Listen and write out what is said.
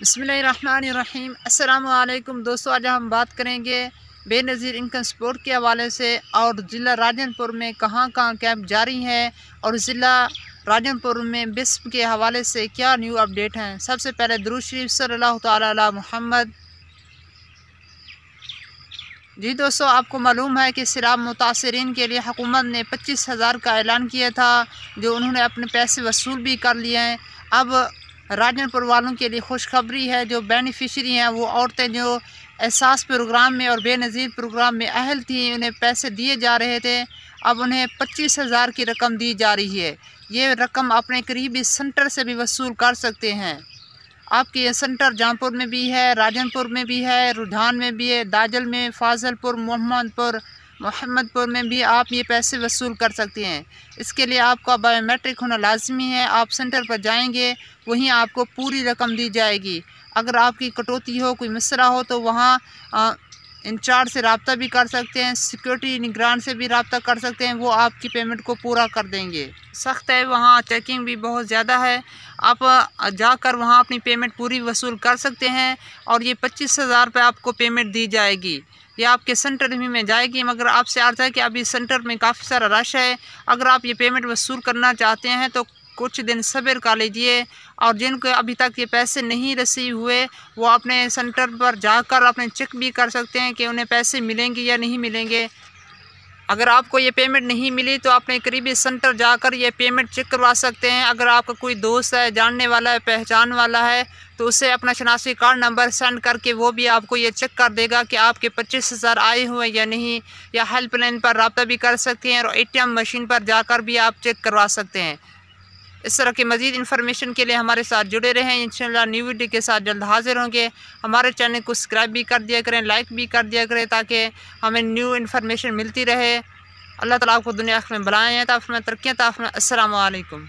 बिस्मिल्लाहिर्रहमानिर्रहीम। अस्सलामु अलैकुम दोस्तों, आज हम बात करेंगे बेनज़ीर इनकम सपोर्ट के हवाले से और ज़िला राजनपुर में कहाँ कहाँ कैंप जारी हैं और ज़िला राजनपुर में बिस्म के हवाले से क्या न्यू अपडेट हैं। सबसे पहले दुरूद शरीफ सल्लल्लाहु तआला अला मुहम्मद। जी दोस्तों, आपको मालूम है कि सैलाब मुतासरीन के लिए हुकूमत ने 25,000 का ऐलान किया था, जो उन्होंने अपने पैसे वसूल भी कर लिए हैं। अब राजनपुर वालों के लिए खुशखबरी है, जो बेनिफिशरी हैं वो औरतें जो एहसास प्रोग्राम में और बेनज़ीर प्रोग्राम में अहल थी, उन्हें पैसे दिए जा रहे थे। अब उन्हें 25,000 की रकम दी जा रही है। ये रकम अपने करीबी सेंटर से भी वसूल कर सकते हैं। आपके ये सेंटर जहाँपुर में भी है, राजनपुर में भी है, रुझान में भी है, दाजल में, फाजलपुर, मोहम्मदपुर में भी आप ये पैसे वसूल कर सकते हैं। इसके लिए आपका बायोमेट्रिक होना लाजमी है। आप सेंटर पर जाएंगे, वहीं आपको पूरी रकम दी जाएगी। अगर आपकी कटौती हो, कोई मसला हो, तो वहाँ इंचार्ज से रब्ता भी कर सकते हैं, सिक्योरिटी निगरान से भी रब्ता कर सकते हैं। वो आपकी पेमेंट को पूरा कर देंगे। सख्त है, वहाँ चेकिंग भी बहुत ज़्यादा है। आप जाकर वहाँ अपनी पेमेंट पूरी वसूल कर सकते हैं और ये 25,000 रुपये आपको पेमेंट दी जाएगी। ये आपके सेंटर ही में जाएगी। मगर आपसे अर्ज़ है कि अभी सेंटर में काफ़ी सारा रश है। अगर आप ये पेमेंट वसूल करना चाहते हैं तो कुछ दिन सब्र कर लीजिए, और जिनको अभी तक ये पैसे नहीं रिसीव हुए वो अपने सेंटर पर जाकर अपने चेक भी कर सकते हैं कि उन्हें पैसे मिलेंगे या नहीं मिलेंगे। अगर आपको ये पेमेंट नहीं मिली तो अपने करीबी सेंटर जाकर ये पेमेंट चेक करवा सकते हैं। अगर आपका कोई दोस्त है, जानने वाला है, पहचान वाला है, तो उसे अपना शनासी कार्ड नंबर सेंड करके वो भी आपको ये चेक कर देगा कि आपके 25,000 आए हुए या नहीं। या हेल्पलाइन पर रब्ता भी कर सकते हैं और ATM मशीन पर जाकर भी आप चेक करवा सकते हैं। इस तरह की मज़ीद इन्फॉर्मेशन के लिए हमारे साथ जुड़े रहें। इंशाल्लाह न्यू वीडियो के साथ जल्द हाजिर होंगे। हमारे चैनल को सब्सक्राइब भी कर दिया करें, लाइक भी कर दिया करें, ताकि हमें न्यू इन्फॉर्मेशन मिलती रहे। अल्लाह ताला आपको दुनिया में बुलाएँ, ताफ़ में तरक्कियाँ, ताफ़ में। अस्सलामु अलैकुम।